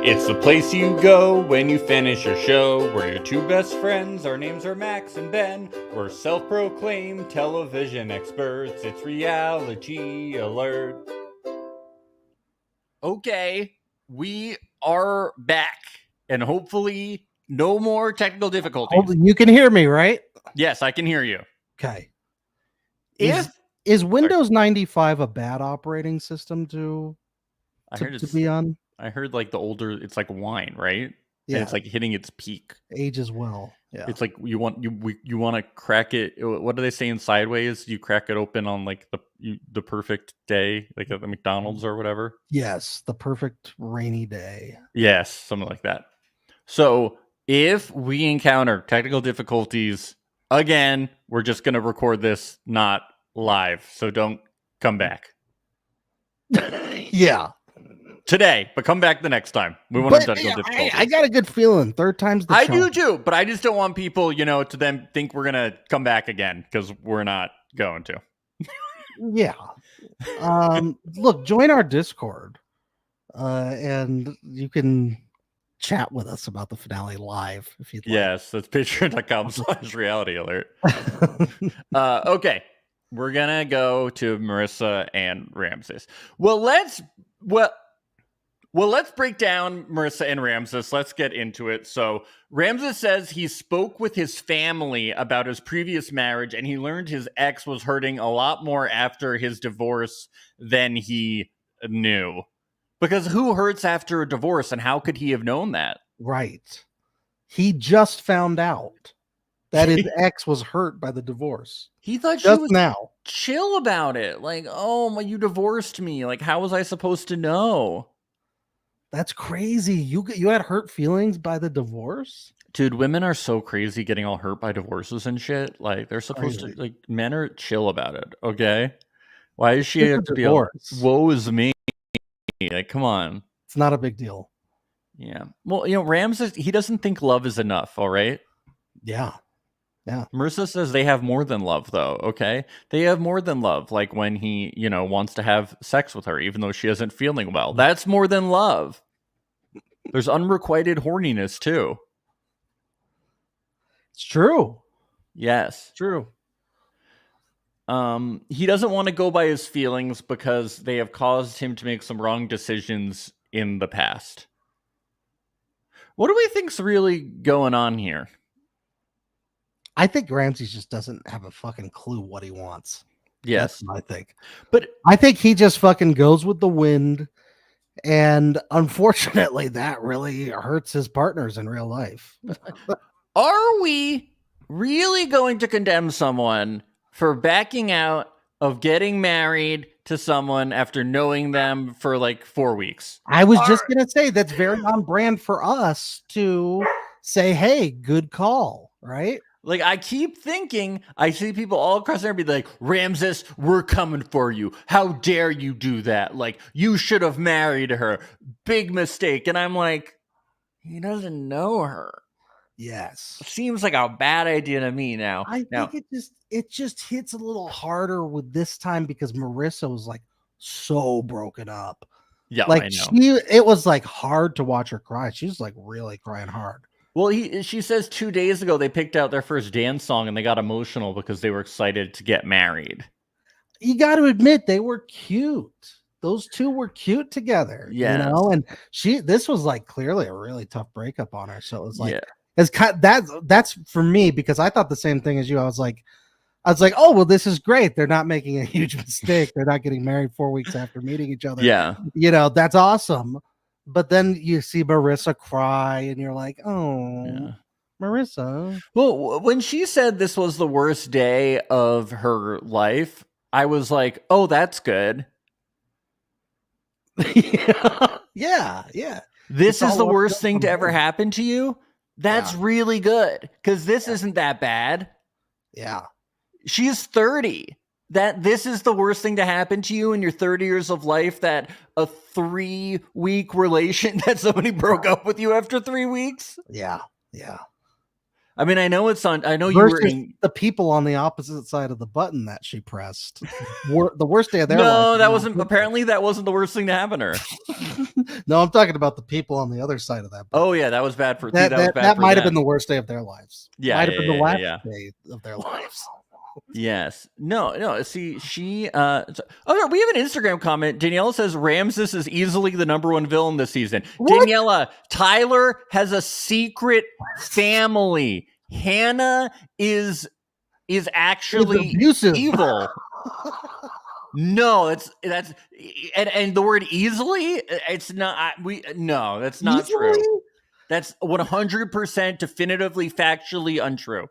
It's the place you go when you finish your show. We're your two best friends. Our names are Max and Ben. We're self-proclaimed television experts. It's Reality Alert. Okay, we are back. And hopefully no more technical difficulties. You can hear me, right? Yes, I can hear you. Okay. Is Windows 95 a bad operating system to be on? I heard like the older, it's like wine, right? Yeah. And it's like hitting its peak. Age as well. Yeah. It's like you want to crack it. What do they say in Sideways? You crack it open on like the perfect day, like at the McDonald's or whatever. Yes, the perfect rainy day. Yes, something like that. So if we encounter technical difficulties again, we're just going to record this not live. So don't come back. Yeah. Today, but come back the next time. We want to technical difficulties. I got a good feeling. Third time's the charm. I do too, but I just don't want people, to then think we're gonna come back again because we're not going to. Yeah. Look, join our Discord, and you can chat with us about the finale live if you'd like. Yes, that's patreon.com/reality alert. Okay, we're gonna go to Marissa and Ramses. Well, let's break down Marissa and Ramses. Let's get into it. So Ramses says he spoke with his family about his previous marriage, and he learned his ex was hurting a lot more after his divorce than he knew. Because who hurts after a divorce, and how could he have known that? Right. He just found out that his ex was hurt by the divorce. He thought she was chill about it. Like, oh, you divorced me. Like, how was I supposed to know? That's crazy. You had hurt feelings by the divorce? Dude, women are so crazy getting all hurt by divorces and shit. Like, they're supposed to, like, men are chill about it, okay? Why is she have to be all, woe is me? Like, come on. It's not a big deal. Yeah. Well, Ramses, he doesn't think love is enough, all right? Yeah. Yeah. Marissa says they have more than love, though, okay? They have more than love, like when he, wants to have sex with her, even though she isn't feeling well. That's more than love. There's unrequited horniness, too. It's true. Yes. True. He doesn't want to go by his feelings because they have caused him to make some wrong decisions in the past. What do we think's really going on here? I think Ramses just doesn't have a fucking clue what he wants. Yes. That's what I think. But I think he just fucking goes with the wind. And unfortunately, that really hurts his partners in real life. Are we really going to condemn someone for backing out of getting married to someone after knowing them for like 4 weeks? I was just going to say that's very on brand for us to say, hey, good call, right? Like, I keep thinking, I see people all across there be like, Ramses, we're coming for you. How dare you do that? Like, you should have married her. Big mistake. And I'm like, he doesn't know her. Yes. Seems like a bad idea to me now. I think it just hits a little harder with this time because Marissa was like so broken up. Yeah, like I know. It was like hard to watch her cry. She was like really crying hard. Well, she says 2 days ago they picked out their first dance song and they got emotional because they were excited to get married. You got to admit they were cute. Those two were cute together. Yeah, and this was like clearly a really tough breakup on her. So it was like it's kind that's for me because I thought the same thing as you. I was like, oh well, this is great. They're not making a huge mistake. They're not getting married 4 weeks after meeting each other. Yeah, that's awesome. But then you see Marissa cry and you're like, oh, Marissa. Well, when she said this was the worst day of her life, I was like, oh, that's good. Yeah. This is the worst thing to ever happen to you? That's really good because this isn't that bad. Yeah. She's 30. That this is the worst thing to happen to you in your 30 years of life, that a 3-week relation that somebody broke up with you after 3 weeks. Yeah. I mean, I know you were in the people on the opposite side of the button that she pressed. The worst day of their life. No, that wasn't the worst thing to happen to her. No, I'm talking about the people on the other side of that. Oh yeah, that was bad for That might have been the worst day of their lives. Yeah, might have been the last yeah. day of their lives. Yes. No. See, she. Oh no, we have an Instagram comment. Daniela says Ramses is easily the number one villain this season. What? Daniela, Tyler has a secret family. Hannah is actually abusive. evil. No, that's and the word easily. It's not. No, that's not Easily? true. That's 100% definitively factually untrue.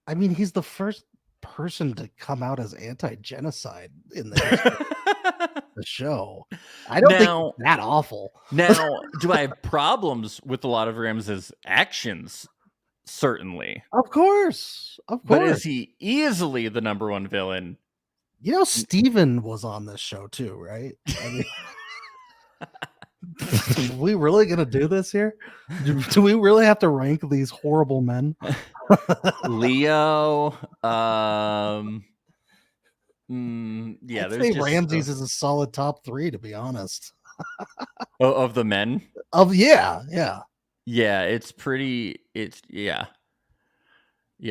I mean, he's the first person to come out as anti-genocide in the show. I don't think it's that awful. Now, do I have problems with a lot of Ramses' actions? Certainly. Of course. But is he easily the number one villain? You know, Steven was on this show too, right? I mean, are we really gonna do this here? Do we really have to rank these horrible men? Leo, I'd say Ramses is a solid top 3, to be honest. Of the men? Yeah. It's pretty. Yeah.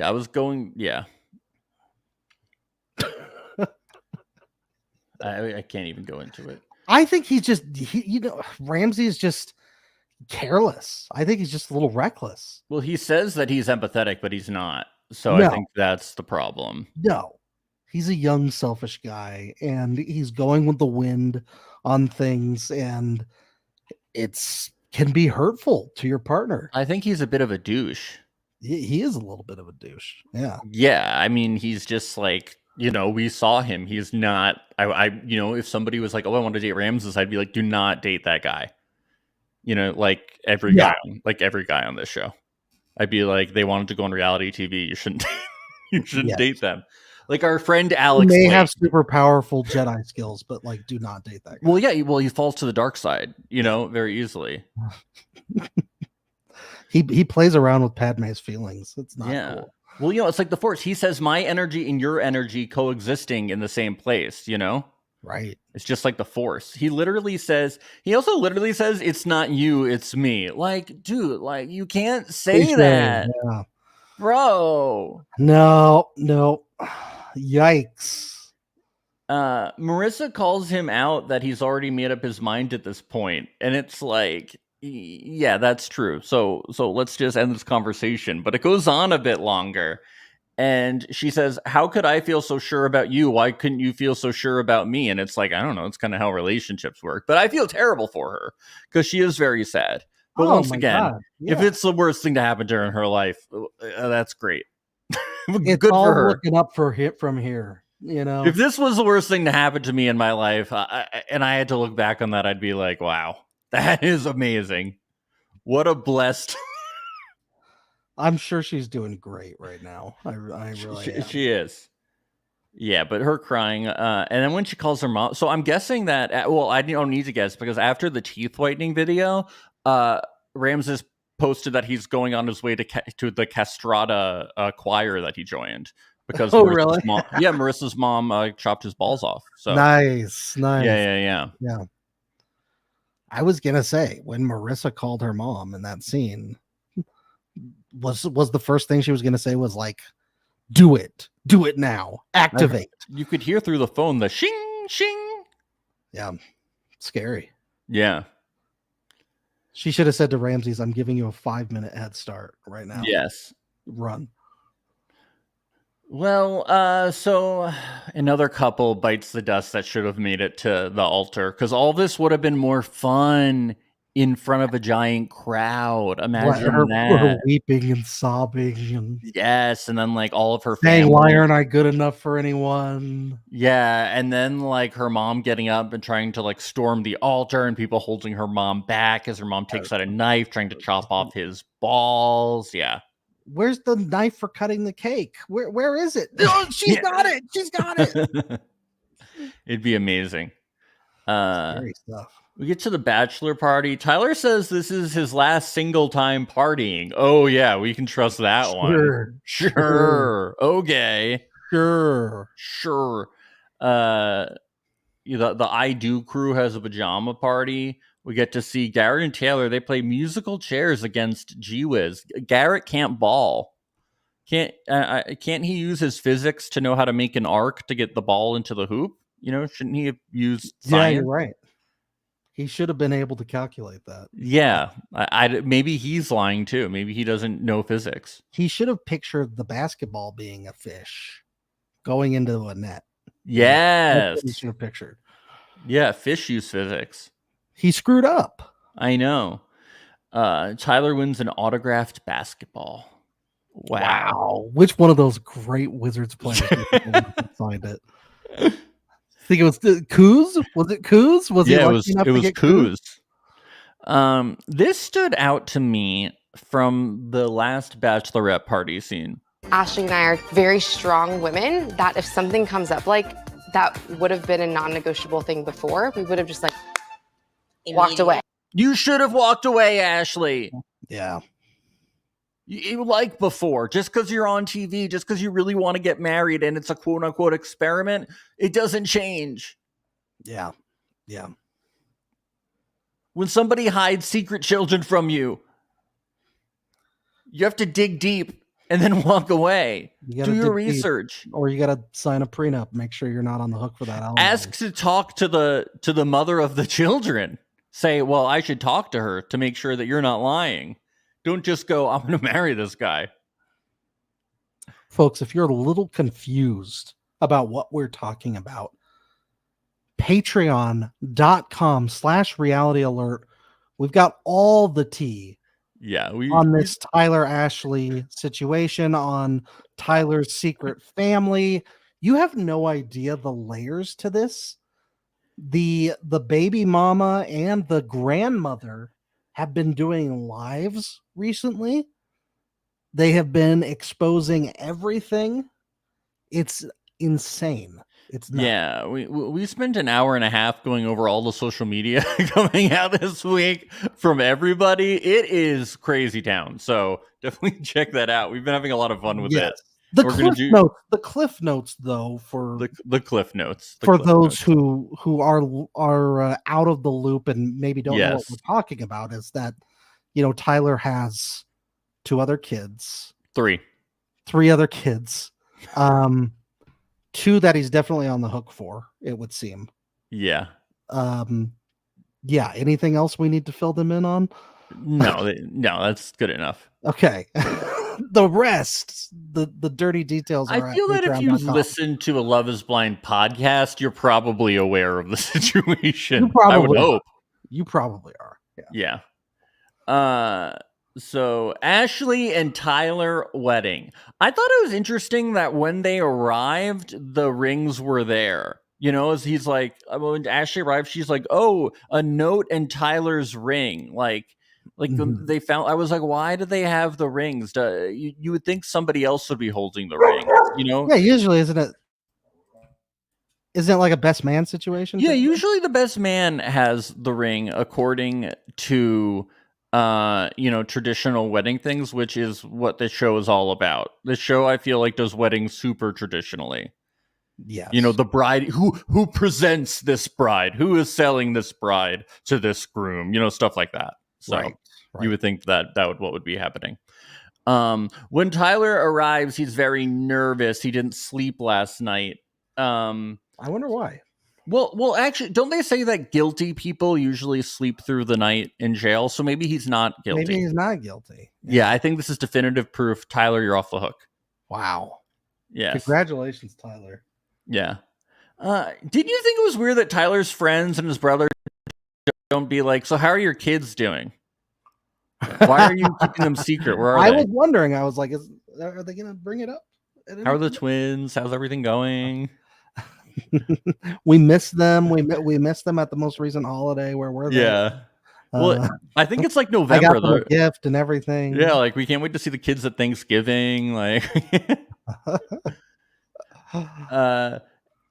I was going. Yeah. I can't even go into it. I think he's just, Ramsey is just careless. I think he's just a little reckless. Well, he says that he's empathetic, but he's not. So no. I think that's the problem. No, he's a young, selfish guy, and he's going with the wind on things, and can be hurtful to your partner. I think he's a bit of a douche. He is a little bit of a douche. Yeah. Yeah. I mean, he's just like, we saw him. He's not, if somebody was like, oh, I want to date Ramses, I'd be like, do not date that guy. Like every guy on this show. I'd be like, they wanted to go on reality TV. You shouldn't date them. Like our friend Alex may have super powerful Jedi skills, but like, do not date that guy. Well, yeah. He falls to the dark side, very easily. He plays around with Padme's feelings. It's not cool. Well, it's like the Force. He says my energy and your energy coexisting in the same place, Right. It's just like the Force. He also literally says, it's not you, it's me. Like, dude, like you can't say that. Yeah. Bro. No. Yikes. Marissa calls him out that he's already made up his mind at this point. And it's like, yeah, that's true. So let's just end this conversation. But it goes on a bit longer. And she says, how could I feel so sure about you? Why couldn't you feel so sure about me? And it's like, I don't know. It's kind of how relationships work. But I feel terrible for her because she is very sad. But once again, if it's the worst thing to happen to her in her life, that's great. It's good all for her. Looking up for hit from here. If this was the worst thing to happen to me in my life, and I had to look back on that, I'd be like, wow, that is amazing. What a blessed. I'm sure she's doing great right now. I really am. She is. Yeah, but her crying, and then when she calls her mom, so I'm guessing that. I don't need to guess because after the teeth whitening video, Ramses posted that he's going on his way to the castrata choir that he joined because Marissa's mom chopped his balls off. So nice. Yeah. I was gonna say when Marissa called her mom in that scene. Was the first thing she was going to say was like, do it now, activate. You could hear through the phone the shing shing. Yeah, scary. Yeah, she should have said to Ramses, I'm giving you a 5-minute head start right now. Yes, run. Well, so another couple bites the dust that should have made it to the altar because all this would have been more fun in front of a giant crowd. Imagine her weeping and sobbing. And yes, and then like all of her saying, why aren't I good enough for anyone? Yeah, and then like her mom getting up and trying to like storm the altar and people holding her mom back as her mom takes out a knife trying to chop off his balls. Yeah. Where's the knife for cutting the cake? Where is it? Oh, she's got it. She's got it. It'd be amazing. Scary stuff. We get to the bachelor party. Tyler says this is his last single time partying. Oh, yeah, we can trust that one. Sure. Okay. Sure. the I Do crew has a pajama party. We get to see Garrett and Taylor. They play musical chairs against G-Wiz. Garrett can't ball. Can't he use his physics to know how to make an arc to get the ball into the hoop? Shouldn't he have used science? Yeah, you're right. He should have been able to calculate that. Yeah, maybe he's lying too. Maybe he doesn't know physics. He should have pictured the basketball being a fish going into a net. Yes. That's what he should have pictured. Yeah, fish use physics. He screwed up. I know. Tyler wins an autographed basketball. Wow. Which one of those great Wizards players signed it? I think it was Kuz. Was it Kuz? It was Kuz. This stood out to me from the last bachelorette party scene. Ashley and I are very strong women that if something comes up like that would have been a non-negotiable thing before, we would have just walked away. You should have walked away, Ashley. Yeah. You like before, just because you're on TV, just because you really want to get married and it's a quote unquote experiment, it doesn't change. Yeah. Yeah. When somebody hides secret children from you, you have to dig deep and then walk away. Do your research. Or you got to sign a prenup. Make sure you're not on the hook for that. Ask to talk to the mother of the children. Say, well, I should talk to her to make sure that you're not lying. Don't just go, I'm going to marry this guy. Folks, if you're a little confused about what we're talking about, patreon.com/reality alert. We've got all the tea on this Tyler Ashley situation, on Tyler's secret family. You have no idea the layers to this. The baby mama and the grandmother have been doing lives recently. They have been exposing everything. It's insane. It's nuts. Yeah, we spent an hour and a half going over all the social media coming out this week from everybody. It is crazy town. So definitely check that out. We've been having a lot of fun with it. The cliff notes, though, for the cliff notes for those who are out of the loop and maybe don't know what we're talking about, is that Tyler has three other kids, two that he's definitely on the hook for, it would seem. Yeah. Anything else we need to fill them in on? No, that's good enough. Okay. The rest, the dirty details. I feel that if you listen to a Love Is Blind podcast, you're probably aware of the situation. I would hope. You probably are. Yeah. So Ashley and Tyler wedding. I thought it was interesting that when they arrived, the rings were there. As he's like, when Ashley arrived, she's like, "Oh, a note and Tyler's ring." They found. I was like, why do they have the rings? You would think somebody else would be holding the ring, Yeah, usually isn't it like a best man situation? Yeah, usually the best man has the ring according to traditional wedding things, which is what this show is all about. This show, I feel like, does weddings super traditionally. Yes. The bride who presents this bride, who is selling this bride to this groom, stuff like that. So right. You would think that what would be happening. When Tyler arrives, he's very nervous. He didn't sleep last night. I wonder why. Well, actually, don't they say that guilty people usually sleep through the night in jail? So maybe he's not guilty. Maybe he's not guilty. Yeah, I think this is definitive proof. Tyler, you're off the hook. Wow. Yes. Congratulations, Tyler. Yeah. Did you think it was weird that Tyler's friends and his brother don't be like, so how are your kids doing? Why are you keeping them secret? Where are they? I was wondering. I was like, are they going to bring it up? How are the twins? How's everything going? We miss them. We missed them at the most recent holiday. Where were they? Yeah. Well, I think it's like November. I got them a gift and everything. Yeah, we can't wait to see the kids at Thanksgiving.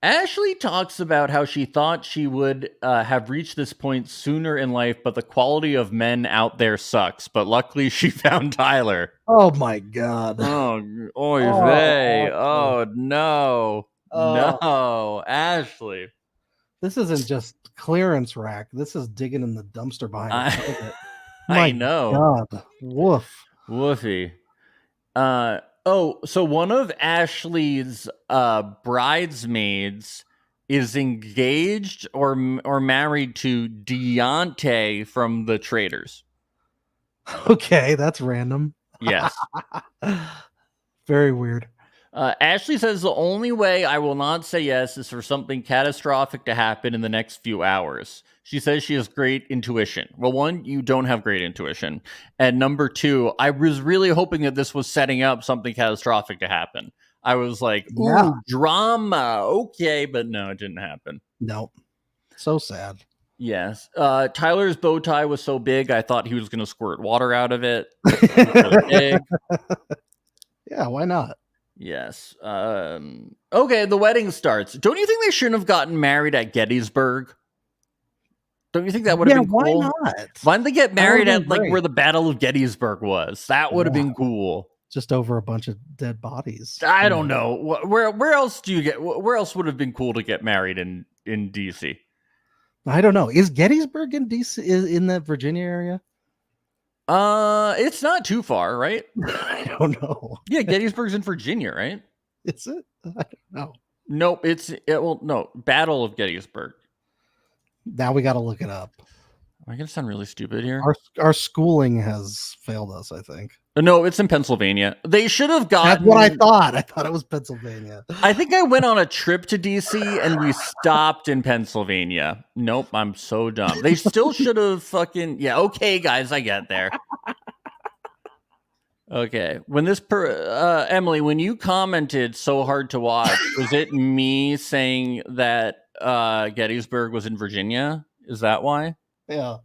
Ashley talks about how she thought she would have reached this point sooner in life, but the quality of men out there sucks. But luckily, she found Tyler. Oh my God! Oh no! No, Ashley. This isn't just clearance rack. This is digging in the dumpster behind it. I know. God. Woof. Woofy. So one of Ashley's bridesmaids is engaged or married to Deontay from the Traders. Okay, that's random. Yes. Very weird. Ashley says the only way I will not say yes is for something catastrophic to happen in the next few hours. She says she has great intuition. Well, one, you don't have great intuition. And number two, I was really hoping that this was setting up something catastrophic to happen. I was like, ooh, drama. Okay, but no, it didn't happen. Nope. So sad. Yes. Tyler's bow tie was so big, I thought he was going to squirt water out of it. Really big. Yeah, why not? Yes. Okay, the wedding starts. Don't you think they shouldn't have gotten married at Gettysburg? Don't you think that would have been cool? Why not? Why didn't they get married at like where the Battle of Gettysburg was? That would have been cool. Just over a bunch of dead bodies. I don't know. Where else do you get? Where else would have been cool to get married in DC? I don't know. Is Gettysburg in DC in that Virginia area? It's not too far, right? I don't know. Yeah, Gettysburg's in Virginia, right? Is it? I don't know. Nope. No. Battle of Gettysburg. Now we got to look it up. Am I gonna sound really stupid here? Our schooling has failed us, I think. No, it's in Pennsylvania. They should have gotten... That's what I thought. I thought it was Pennsylvania. I think I went on a trip to DC and we stopped in Pennsylvania. Nope, I'm so dumb. They still should have fucking... Yeah, okay, guys, I get there. Okay, when this... Emily, when you commented so hard to watch, was it me saying that Gettysburg was in Virginia? Is that why? Yeah.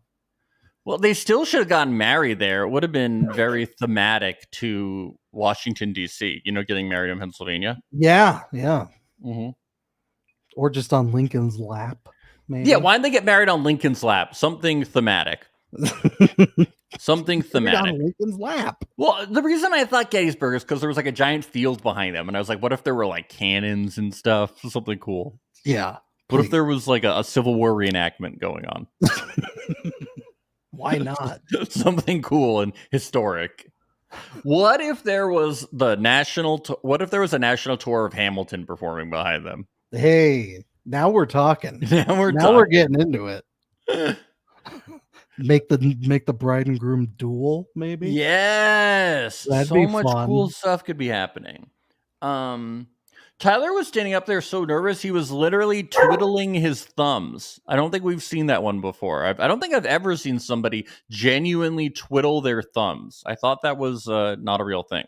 Well, they still should have gotten married there. It would have been very thematic to Washington, D.C., getting married in Pennsylvania. Yeah, yeah. Mm-hmm. Or just on Lincoln's lap, maybe. Yeah, why didn't they get married on Lincoln's lap? Something thematic. Something thematic. On Lincoln's lap. Well, the reason I thought Gettysburg is because there was like a giant field behind them. And I was like, what if there were like cannons and stuff? Something cool. Yeah. What if there was like a Civil War reenactment going on? Why not? Something cool and historic. What if there was a national tour of Hamilton performing behind them? Hey, now we're talking. Now we're getting into it. Make the bride and groom duel, maybe. Yes, that'd so be much fun. Cool stuff could be happening. Tyler was standing up there so nervous he was literally twiddling his thumbs. I don't think we've seen that one before. I don't think I've ever seen somebody genuinely twiddle their thumbs. I thought that was not a real thing.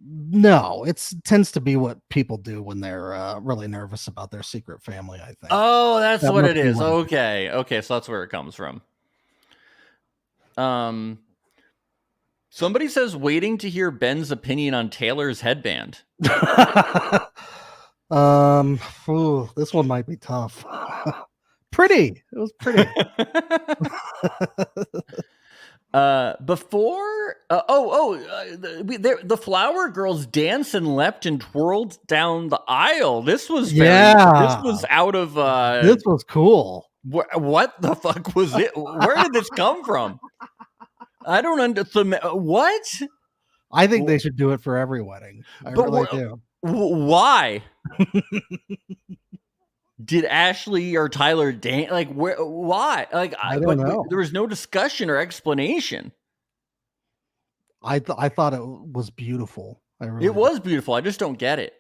No, it tends to be what people do when they're really nervous about their secret family, I think. Oh, that's what it is. Okay, so that's where it comes from. Somebody says waiting to hear Ben's opinion on Taylor's headband. This one might be tough. Pretty. It was pretty. The flower girls danced and leapt and twirled down the aisle. This was this was out of this was cool. What the fuck was it? Where did this come from? I don't understand. What? I think they should do it for every wedding. I really do. Why? Did Ashley or Tyler dance? Like, where? Why? Like, I don't know. There was no discussion or explanation. I thought it was beautiful. It was beautiful. I just don't get it.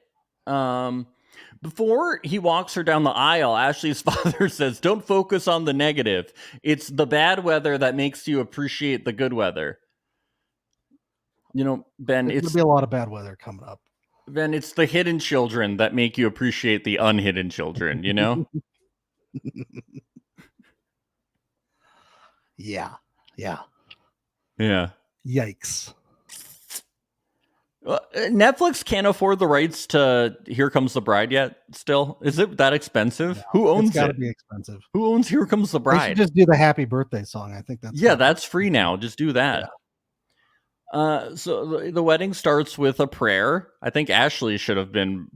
Before he walks her down the aisle, Ashley's father says, "Don't focus on the negative. It's the bad weather that makes you appreciate the good weather." Ben, there's gonna be a lot of bad weather coming up. Ben, it's the hidden children that make you appreciate the unhidden children, Yeah. Yikes. Netflix can't afford the rights to Here Comes the Bride yet. Still, is it that expensive? No, who owns it? It's gotta be expensive. Who owns Here Comes the Bride? They should just do the Happy Birthday song. I think that's free now. Just do that. Yeah. So the wedding starts with a prayer. I think Ashley should have been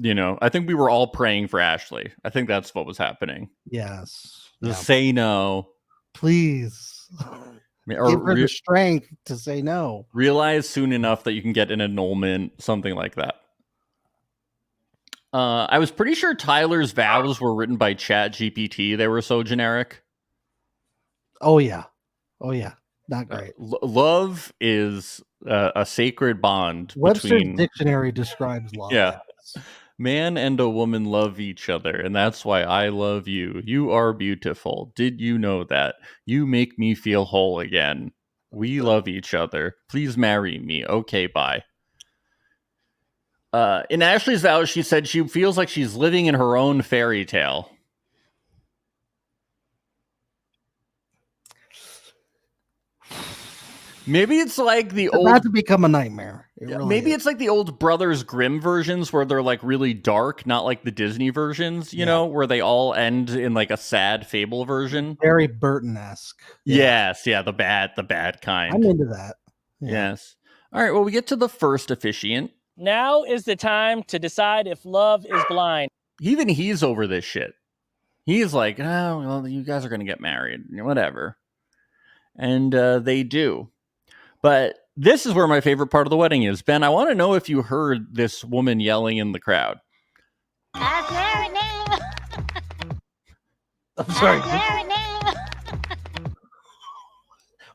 I think we were all praying for Ashley. I think that's what was happening. Yes. Just say no. Please. Or give her the strength to say no. Realize soon enough that you can get an annulment, something like that. I was pretty sure Tyler's vows were written by ChatGPT. They were so generic. Oh yeah. Not great. Love is a sacred bond. Webster's dictionary describes love. Yeah. Man and a woman love each other, and that's why I love you. You are beautiful. Did you know that? You make me feel whole again. We love each other. Please marry me. Okay, bye. In Ashley's vows, she said she feels like she's living in her own fairy tale. Maybe it's like it's about to become a nightmare. Maybe it's like the old Brothers Grimm versions where they're like really dark, not like the Disney versions, you know, where they all end in like a sad fable version. Very Burton-esque. Yes, the bad kind. I'm into that. Yeah. Yes. All right, well, we get to the first officiant. Now is the time to decide if love is blind. Even he's over this shit. He's like, oh, well, you guys are going to get married, whatever. And they do. But this is where my favorite part of the wedding is. Ben, I want to know if you heard this woman yelling in the crowd. I'm sorry.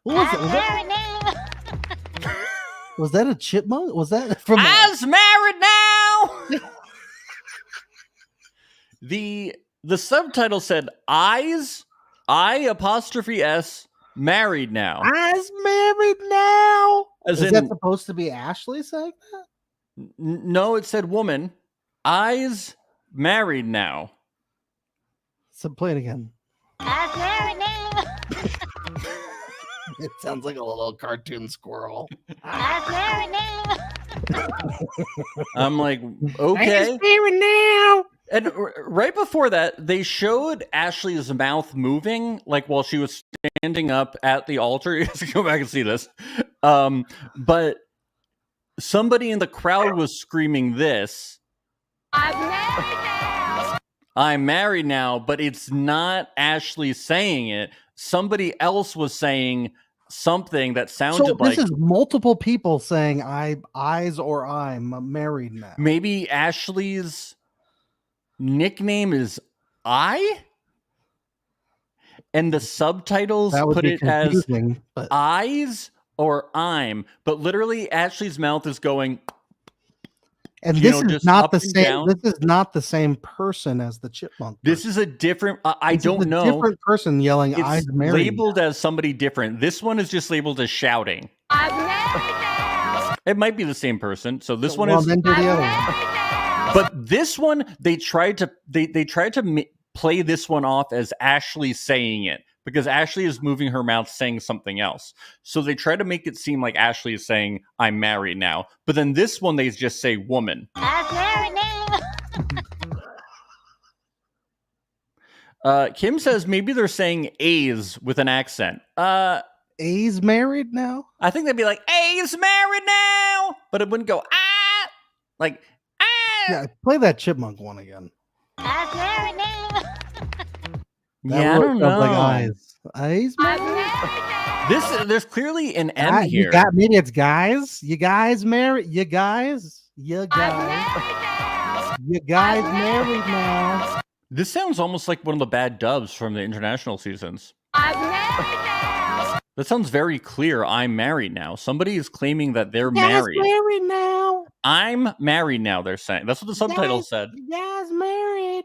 What was that? Was that a chipmunk? Was that from As married now? The subtitle said eyes, I''S, married now. As married now? Is that supposed to be Ashley saying that? No, it said woman. Eyes, married now. So play it again. As married now. It sounds like a little cartoon squirrel. As married now. I'm like, okay. As married now. And right before that, they showed Ashley's mouth moving, like while she was standing up at the altar. You have to go back and see this. But somebody in the crowd was screaming this. I'm married now. I'm married now, but it's not Ashley saying it. Somebody else was saying something that sounded like... this is multiple people saying I'm married now. Maybe Ashley's nickname is I, and the subtitles put it as eyes or I'm, but literally Ashley's mouth is going, and this is not the same. This is not the same person as the chipmunk. This is a different. I don't know. Different person yelling. It's I'm married labeled as somebody different. This one is just labeled as shouting. I'm married now. It might be the same person. So this one is. Then do the other one. But this one, they tried to play this one off as Ashley saying it, because Ashley is moving her mouth saying something else. So they try to make it seem like Ashley is saying, I'm married now. But then this one, they just say woman. As married now. Kim says maybe they're saying A's with an accent. A's married now? I think they'd be like, A's married now. But it wouldn't go, ah. Like, ah. Yeah, play that chipmunk one again. As married now. I don't know. Like eyes married? There's clearly an M here. Maybe it's guys. You guys married? You guys married now. This sounds almost like one of the bad dubs from the international seasons. I'm married now. That sounds very clear. I'm married now. Somebody is claiming that they're married. Married now. I'm married now, they're saying. That's what the subtitle said. Yes, married.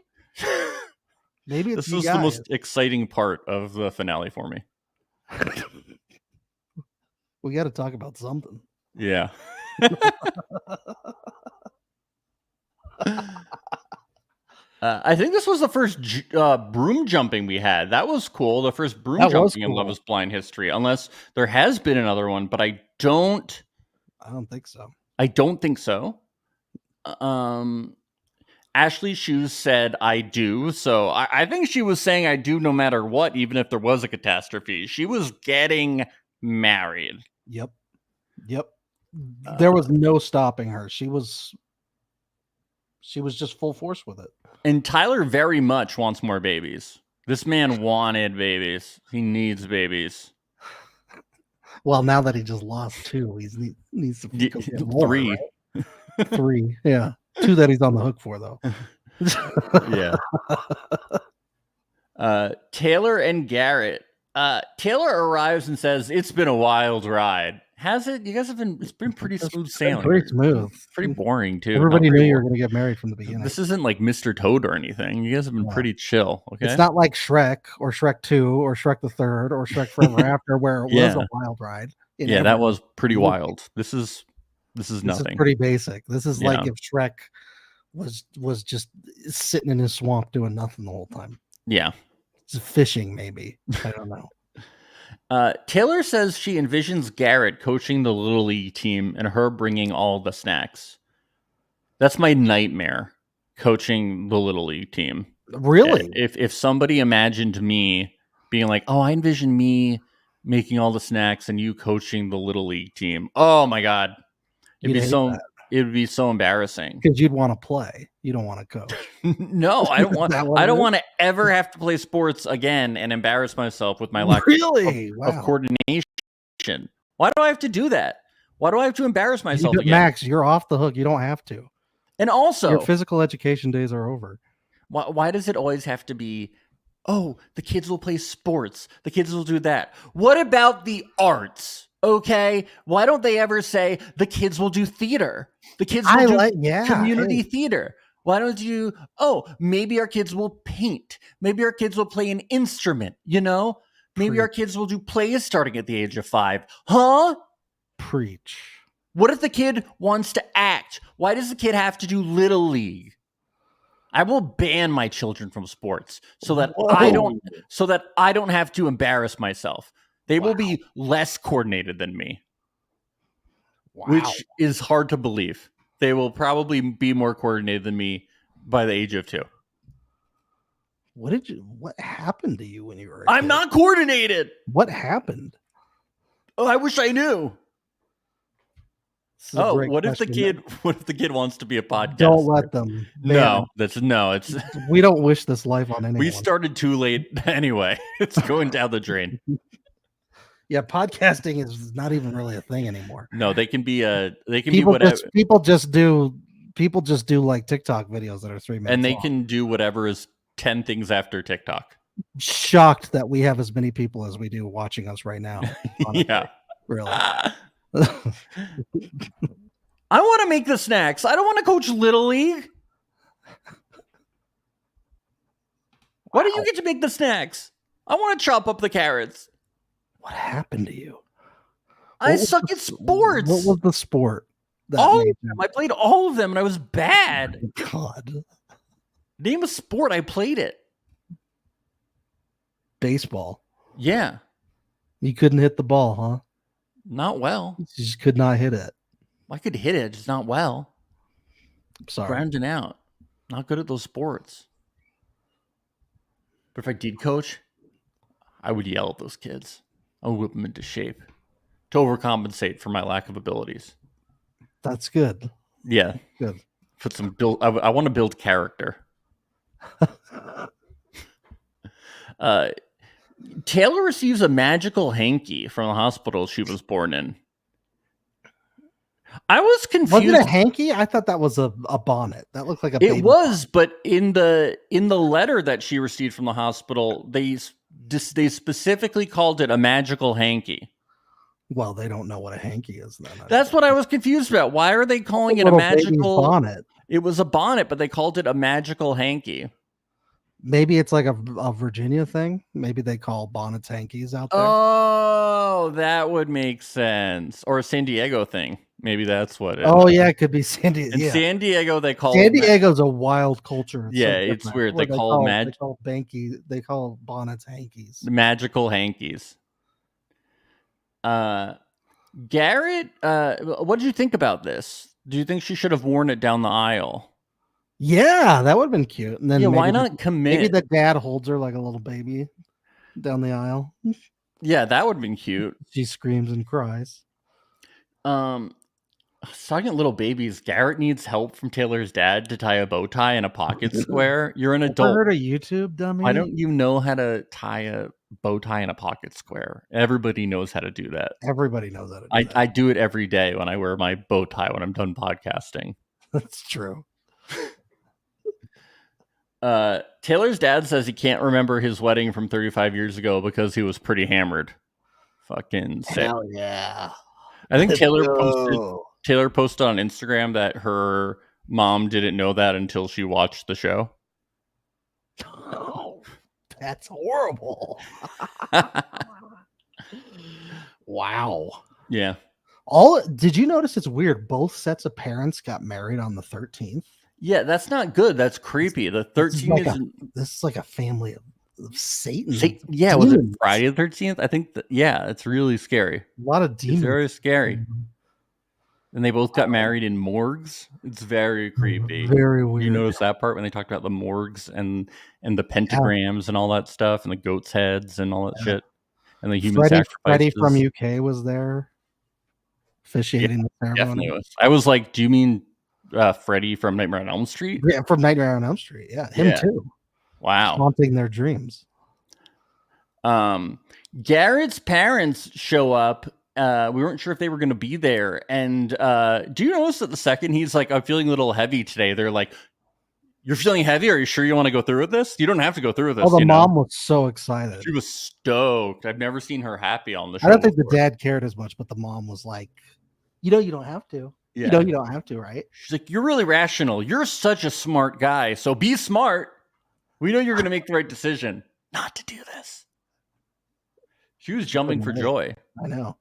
Maybe it's this was the most exciting part of the finale for me. We got to talk about something. Yeah. I think this was the first broom jumping we had. That was cool. The first broom jumping in Love is Blind history. Unless there has been another one, but I don't think so. I don't think so. Ashley Shoes said, I do. So I think she was saying I do no matter what, even if there was a catastrophe. She was getting married. Yep. There was no stopping her. She was She was just full force with it. And Tyler very much wants more babies. This man wanted babies. He needs babies. Well, now that he just lost 2, he needs to get more, 3. right? 3, yeah. 2 that he's on the hook for, though. Yeah. Taylor and Garrett. Taylor arrives and says, "It's been a wild ride." Has it? You guys have been. It's been pretty smooth sailing. Pretty smooth. Pretty boring too. Everybody knew you were going to get married from the beginning. This isn't like Mr. Toad or anything. You guys have been pretty chill. Okay. It's not like Shrek or Shrek 2 or Shrek the Third or Shrek Forever After, where it was a wild ride. Yeah, that was pretty wild. This is nothing. This is pretty basic. This is like if Shrek was just sitting in his swamp doing nothing the whole time. Yeah. It's fishing, maybe. I don't know. Taylor says she envisions Garrett coaching the Little League team and her bringing all the snacks. That's my nightmare, coaching the Little League team. Really? If somebody imagined me being like, "Oh, I envision me making all the snacks and you coaching the Little League team." Oh my God. It would be so embarrassing. Because you'd want to play. You don't want to coach. No, I don't want. I don't want to ever have to play sports again and embarrass myself with my lack of coordination. Why do I have to do that? Why do I have to embarrass myself again? Max, you're off the hook. You don't have to. And also, your physical education days are over. Why does it always have to be? Oh, the kids will play sports. The kids will do that. What about the arts? Okay, why don't they ever say the kids will do theater? The kids will do community theater. Why don't you? Oh, maybe our kids will paint. Maybe our kids will play an instrument. You know, maybe our kids will do plays starting at the age of 5. Huh? Preach. What if the kid wants to act? Why does the kid have to do Little League? I will ban my children from sports so that I don't have to embarrass myself. They will be less coordinated than me, which is hard to believe. They will probably be more coordinated than me by the age of 2. What happened to you when you were I'm not coordinated. What happened? Oh, I wish I knew. Oh, what if the kid wants to be a podcaster? Don't let them. It's we don't wish this life on anyone. We started too late anyway. It's going down the drain. Yeah, podcasting is not even really a thing anymore. No, they can be people whatever. People just do like TikTok videos that are 3 minutes and they long. can do whatever is 10 things after TikTok. Shocked that we have as many people as we do watching us right now. Yeah, really. I want to make the snacks. I don't want to coach Little League. Why do you get to make the snacks? I want to chop up the carrots. What happened to you? I suck at sports. What was the sport? All of them. I played all of them and I was bad. God. Name a sport. I played it. Baseball. Yeah. You couldn't hit the ball, huh? Not well. You just could not hit it. I could hit it, just not well. Sorry. Grounding out. Not good at those sports. But if I did coach, I would yell at those kids. I would whip them into shape to overcompensate for my lack of abilities. That's good. Yeah. Good. Put some build. I want to build character. Taylor receives a magical hanky from the hospital she was born in. I was confused. Was it a hanky? I thought that was a bonnet. That looked like a baby It was, bonnet. But in the letter that she received from the hospital, they specifically called it a magical hanky. Well, they don't know what a hanky is then. That's what I was confused about. Why are they calling it a magical bonnet? It was a bonnet, but they called it a magical hanky. Maybe it's like a Virginia thing. Maybe they call bonnets hankies out there. Oh, that would make sense. Or a San Diego thing. Maybe that's what it is. Oh, yeah, it could be San Diego. In San Diego, they call San Diego's a wild culture. It's weird. They call bonnets hankies. Magical hankies. Garrett, what did you think about this? Do you think she should have worn it down the aisle? Yeah, that would have been cute. And then why not commit? Maybe the dad holds her like a little baby down the aisle. Yeah, that would have been cute. She screams and cries. Talking little babies, Garrett needs help from Taylor's dad to tie a bow tie in a pocket square. You're an Ever adult. heard of YouTube, dummy? Why don't you know how to tie a bow tie in a pocket square? Everybody knows how to do that. Everybody knows how to do that. I do it every day when I wear my bow tie when I'm done podcasting. That's true. Taylor's dad says he can't remember his wedding from 35 years ago because he was pretty hammered. Fucking sick. Hell yeah. I think Taylor Go. posted on Instagram that her mom didn't know that until she watched the show. Oh, that's horrible. Wow. Yeah. Did you notice it's weird? Both sets of parents got married on the 13th. Yeah, that's not good. That's creepy. The 13th This is like a family of Satan. yeah, was it demons. Friday the 13th? I think it's really scary. A lot of demons. It's very scary. And they both got married in morgues. It's very creepy. Very weird. You notice that part when they talked about the morgues and the pentagrams and all that stuff and the goats' heads and all that shit and the human sacrifices. Freddie from UK was there officiating the ceremony. Definitely was. I was like, do you mean Freddie from Nightmare on Elm Street? Yeah, from Nightmare on Elm Street. Yeah, him too. Wow. Haunting their dreams. Garrett's parents show up. We weren't sure if they were going to be there. And do you notice that the second he's like, I'm feeling a little heavy today, they're like, you're feeling heavy? Are you sure you want to go through with this? You don't have to go through with this. Oh, the mom was so excited. She was stoked. I've never seen her happy on the show. I don't think before. the dad cared as much, but the mom was like, you don't have to. Yeah. You don't have to, right? She's like, you're really rational. You're such a smart guy. So be smart. We know you're going to make the right decision not to do this. She was jumping for joy. I know.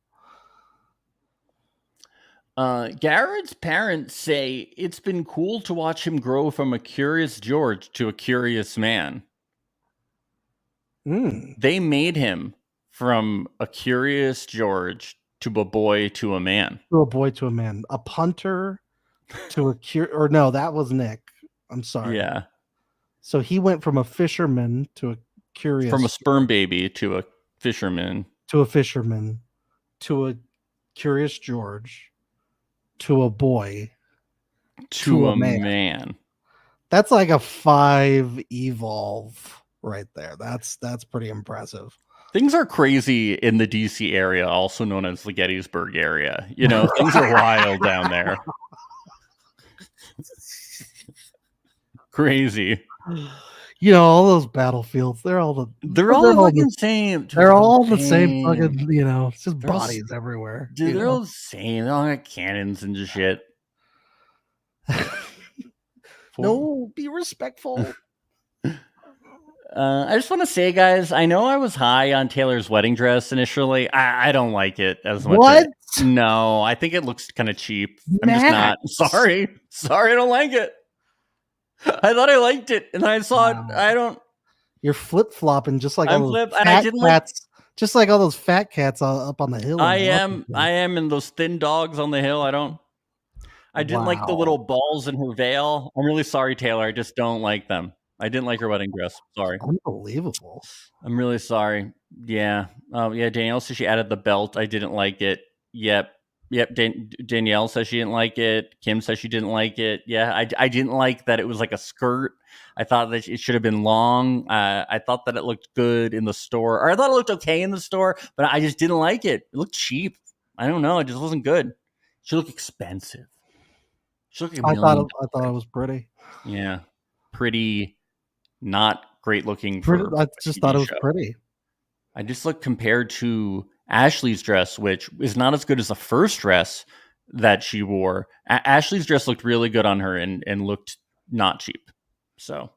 Garrett's parents say it's been cool to watch him grow from a curious George to a curious man. They made him from a curious George to a boy to a man. To a boy to a man. A punter to a or no, that was Nick. I'm sorry. Yeah. So he went from a fisherman to a curious. From a sperm baby to a fisherman. To a fisherman. To a curious George. To a boy. To a man. That's like a 5 evolve right there. That's pretty impressive. Things are crazy in the DC area, also known as the Gettysburg area. You know, things are wild down there. Crazy. You know, all those battlefields, they're all the same. They're all the same fucking, it's just bodies everywhere. Dude, they're all the same. They all got cannons and shit. No, be respectful. I just want to say, guys, I know I was high on Taylor's wedding dress initially. I don't like it as much. What? No, I think it looks kind of cheap. I'm just not. Sorry, I don't like it. I thought I liked it, and I saw it. I don't. You're flip flopping just like all those I didn't cats, just like all those fat cats up on the hill. I am, and those thin dogs on the hill. I didn't like the little balls in her veil. I'm really sorry, Taylor. I just don't like them. I didn't like her wedding dress. Sorry. Unbelievable. I'm really sorry. Yeah. Danielle says she added the belt. I didn't like it. Yep. Danielle says she didn't like it. Kim says she didn't like it. Yeah. I didn't like that it was like a skirt. I thought that it should have been long. I thought that it looked good in the store, or I thought it looked okay in the store, but I just didn't like it. It looked cheap. I don't know. It just wasn't good. It should look expensive. I thought it was pretty. Yeah. Pretty, not great looking. I just thought it was pretty. I just look compared to Ashley's dress, which is not as good as the first dress that she wore. Ashley's dress looked really good on her and looked not cheap. So,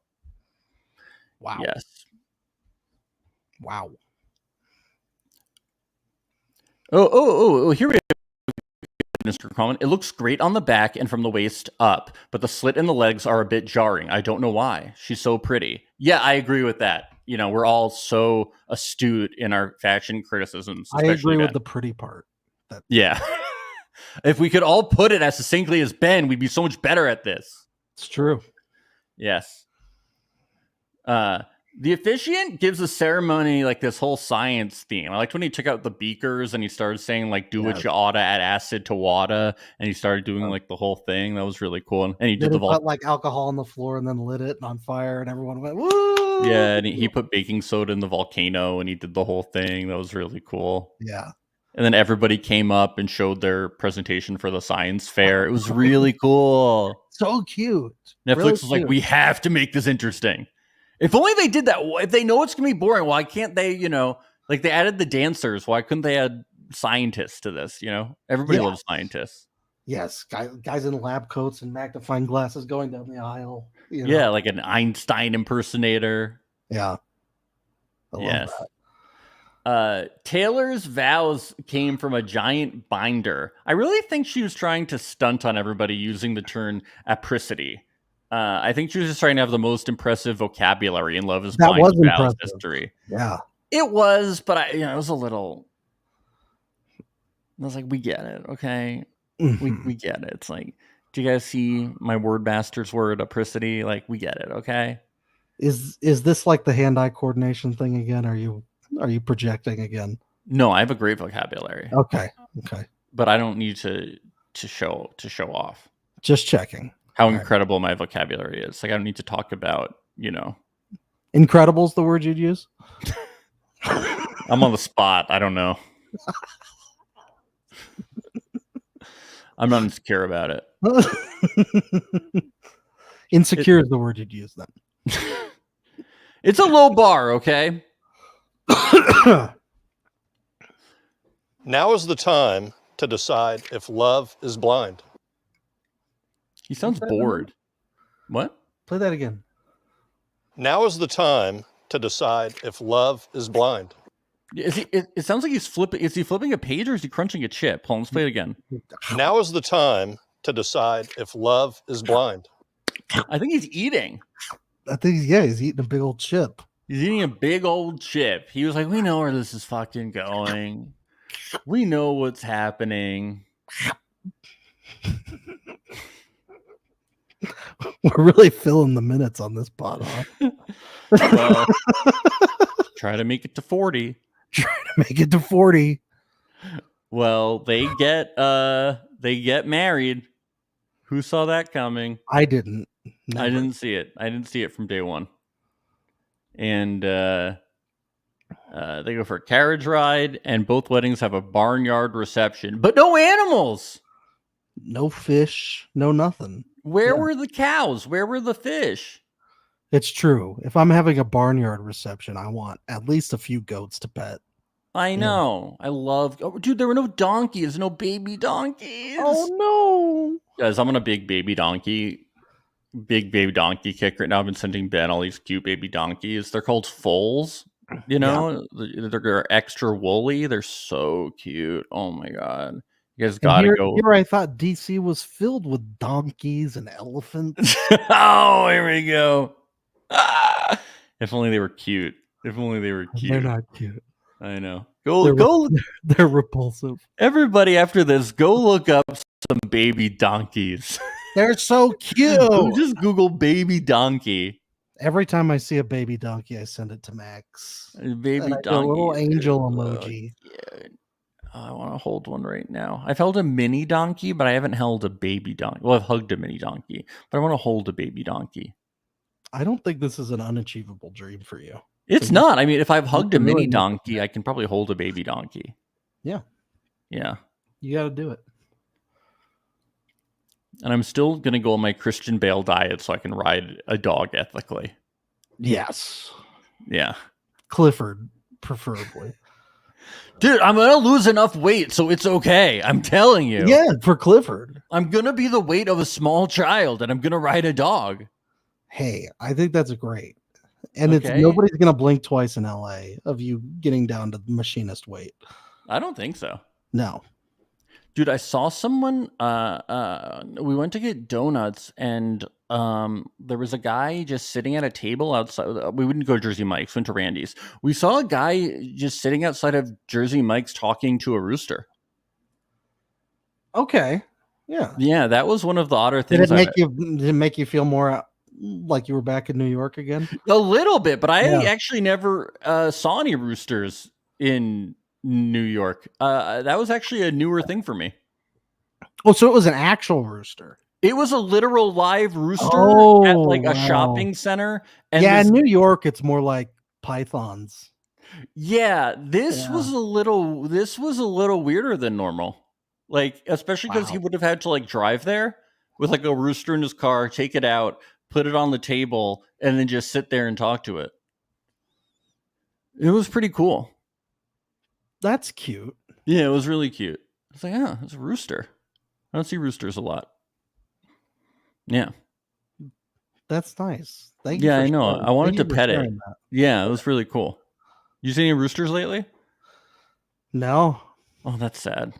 wow. Yes. Wow. Oh, here we go. Mr. Comment. It looks great on the back and from the waist up, but the slit in the legs are a bit jarring. I don't know why. She's so pretty. Yeah, I agree with that. We're all so astute in our fashion criticisms. I agree with the pretty part. Yeah. If we could all put it as succinctly as Ben, we'd be so much better at this. It's true. Yes. The officiant gives the ceremony like this whole science theme. I liked when he took out the beakers and he started saying like, "Do what you oughta, add acid to water," and he started doing like the whole thing. That was really cool. And he did Then the he put like alcohol on the floor and then lit it on fire, and everyone went woo. Yeah, and he put baking soda in the volcano and he did the whole thing. That was really cool. Yeah. And then everybody came up and showed their presentation for the science fair. It was really cool. So cute. Netflix Really was like, cute. we have to make this interesting. If only they did that. If they know it's going to be boring, why can't they, like they added the dancers. Why couldn't they add scientists to this? Everybody Yeah. loves scientists. Yes, guys in lab coats and magnifying glasses going down the aisle. Yeah, like an Einstein impersonator. Yeah. I love Yes. that. Taylor's vows came from a giant binder. I really think she was trying to stunt on everybody using the term apricity. I think she was just trying to have the most impressive vocabulary in Love Is That Blind was vows impressive. history. Yeah. It was, but it was a little. I was like, we get it, okay? We get it. It's like, do you guys see my word master's word apricity? Like, we get it, okay? Is this like the hand-eye coordination thing again? Are you projecting again? No, I have a great vocabulary, Okay. but I don't need to show off Just checking. how Right. incredible my vocabulary is. Like, I don't need to talk about, Incredible's the word you'd use? I'm on the spot. I don't know. I'm not insecure about it. Insecure is the word you'd use then. It's a low bar, okay? Now is the time to decide if love is blind. He sounds What's that number? bored. What? Play that again. Now is the time to decide if love is blind. It sounds like he's flipping. Is he flipping a page or is he crunching a chip? Hold on, let's play it again. Now is the time to decide if love is blind. I think he's eating. I think he's eating a big old chip. He's eating a big old chip. He was like, we know where this is fucking going. We know what's happening. We're really filling the minutes on this pod, huh? Well, try to make it to 40. Make it to 40. Well, they get married. Who saw that coming? I didn't. I didn't see it. I didn't see it from day one. And they go for a carriage ride, and both weddings have a barnyard reception, but no animals. No fish, no nothing. Where Yeah. were the cows? Where were the fish? It's true. If I'm having a barnyard reception, I want at least a few goats to pet. I know. I love. Oh, dude, there were no donkeys. No baby donkeys. no. Guys, I'm on a big baby donkey kick right now. I've been sending Ben all these cute baby donkeys. They're called foals. They're extra woolly. They're so cute. Oh my god, you guys gotta go. Here I thought DC was filled with donkeys and elephants. Oh, here we go. Ah, if only they were cute. If only they were cute. They're not cute. I know. They're Go. They're repulsive. Everybody, after this, go look up some baby donkeys. They're so cute. Just Google baby donkey. Every time I see a baby donkey, I send it to Max. Baby And I do donkey. a little angel Oh, emoji. yeah. I want to hold one right now. I've held a mini donkey, but I haven't held a baby donkey. Well, I've hugged a mini donkey, but I want to hold a baby donkey. I don't think this is an unachievable dream for you. It's So not. I mean, if I've hugged a really mini need- donkey, I can probably hold a baby donkey. Yeah. Yeah. You got to do it. And I'm still going to go on my Christian Bale diet so I can ride a dog ethically. Yes. Yeah. Clifford, preferably. Dude, I'm going to lose enough weight so it's okay. I'm telling you. Yeah, for Clifford. I'm going to be the weight of a small child and I'm going to ride a dog. Hey, I think that's great. And Okay. it's nobody's going to blink twice in LA of you getting down to machinist weight. I don't think so. No. Dude, I saw someone we went to get donuts and there was a guy just sitting at a table outside. We wouldn't go to Jersey Mike's, went to Randy's. We saw a guy just sitting outside of Jersey Mike's talking to a rooster. Okay. Yeah. Yeah, that was one of the odder Did things. it make you feel more Like you were back in New York again? A little bit, but I Yeah. actually never saw any roosters in New York. That was actually a newer thing for me. Oh, so it was an actual rooster. It was a literal live rooster at Oh, like a wow. shopping center. And Yeah, this- in New York, it's more like pythons. yeah, this Yeah. was a little weirder than normal. Like, especially because he Wow. would have had to like drive there with like a rooster in his car, take it out, put it on the table, and then just sit there and talk to it. It was pretty cool. That's cute. Yeah, it was really cute. It's like, oh, it's a rooster. I don't see roosters a lot. Yeah. That's nice. Thank you. Yeah, for I know. sharing- I wanted thank you to for pet it. sharing that. Yeah, it was really cool. You seen any roosters lately? No, Oh, that's sad.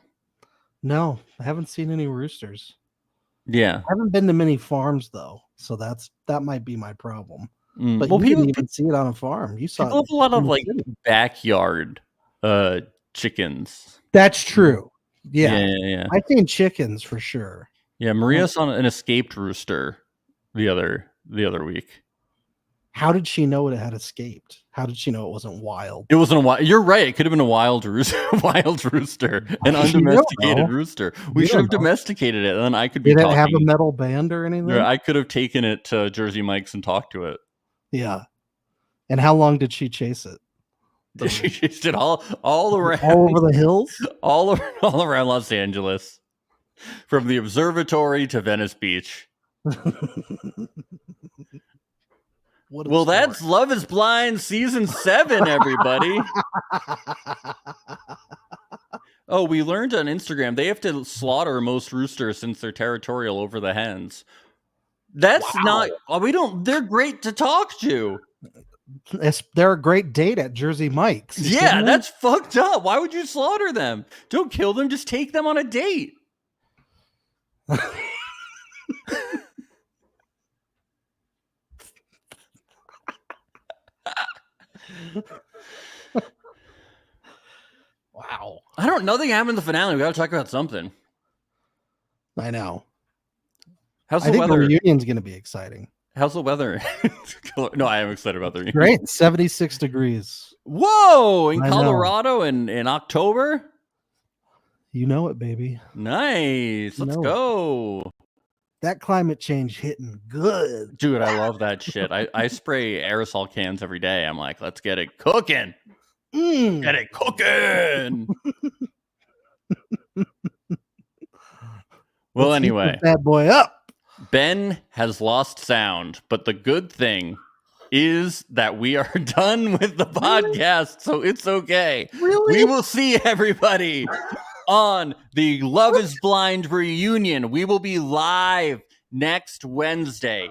no, I haven't seen any roosters. Yeah. I haven't been to many farms though, so that might be my problem. Mm. But Well, you people didn't even see it on a farm. You saw have it a lot in of the like city. backyard chickens. That's true. Yeah. Yeah. I've seen chickens for sure. Yeah, Maria saw an escaped rooster the other week. How did she know it had escaped? How did she know it wasn't wild? It wasn't a wild. You're right. It could have been a wild rooster, an You don't undomesticated know. rooster. We You should have don't know. domesticated it, and then I could be Did it talking. have a metal band or anything? I could have taken it to Jersey Mike's and talked to it. Yeah. And how long did she chase it? She chased it all around, All over the hills? all around Los Angeles, from the observatory to Venice Beach. What a Well, story. that's Love Is Blind season 7, everybody. Oh, we learned on Instagram they have to slaughter most roosters since they're territorial over the hens. That's not. We don't. They're great to talk to. They're a great date at Jersey Mike's. You Yeah, kidding me? that's fucked up. Why would you slaughter them? Don't kill them. Just take them on a date. Wow. I don't. Nothing happened in the finale. We got to talk about something. I know. How's I the think the weather? reunion's going to be exciting. How's the weather? No, I am excited about the reunion. Great. 76 degrees. Whoa! In I know. Colorado in October. You know it, baby. Nice. Let's No. go. That climate change hitting good. Dude, I love that shit. I spray aerosol cans every day. I'm like, let's get it cooking. Mm. Get it cooking. Well, Let's heat anyway, this bad boy up. Ben has lost sound, but the good thing is that we are done with the podcast, so it's okay. Really? We will see everybody on the Love Is Blind reunion. We will be live next Wednesday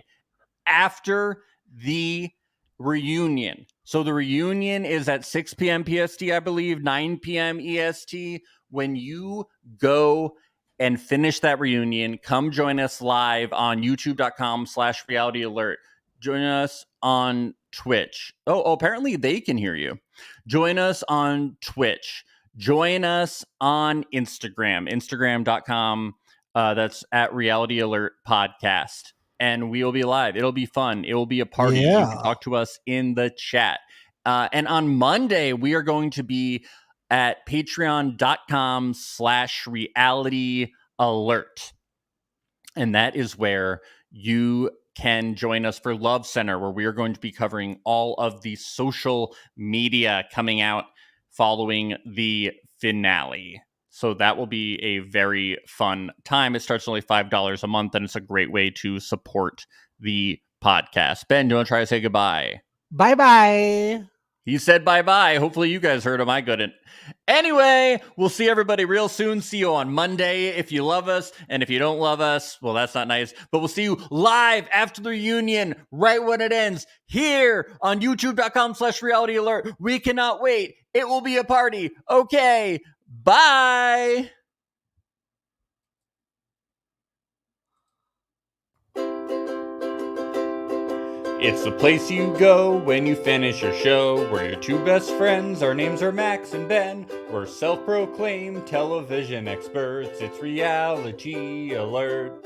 after the reunion. So the reunion is at 6 p.m. PST, I believe, 9 p.m. EST. When you go and finish that reunion, come join us live on youtube.com/reality alert. Join us on Twitch. Oh, apparently they can hear you. Join us on Twitch. Join us on Instagram, instagram.com. That's at Reality Alert Podcast. And we will be live. It'll be fun. It will be a party. You Yeah. can talk to us in the chat. And on Monday, we are going to be at patreon.com/reality alert. And that is where you can join us for Love Center, where we are going to be covering all of the social media coming out following the finale. So that will be a very fun time. It starts only $5 a month, and it's a great way to support the podcast. Ben, do you want to try to say goodbye? Bye-bye. He said bye-bye. Hopefully you guys heard him. I couldn't. Anyway, we'll see everybody real soon. See you on Monday if you love us. And if you don't love us, well, that's not nice. But we'll see you live after the reunion, right when it ends, here on youtube.com/reality alert. We cannot wait. It will be a party. Okay. Bye. It's the place you go when you finish your show. We're your two best friends. Our names are Max and Ben. We're self-proclaimed television experts. It's Reality Alert.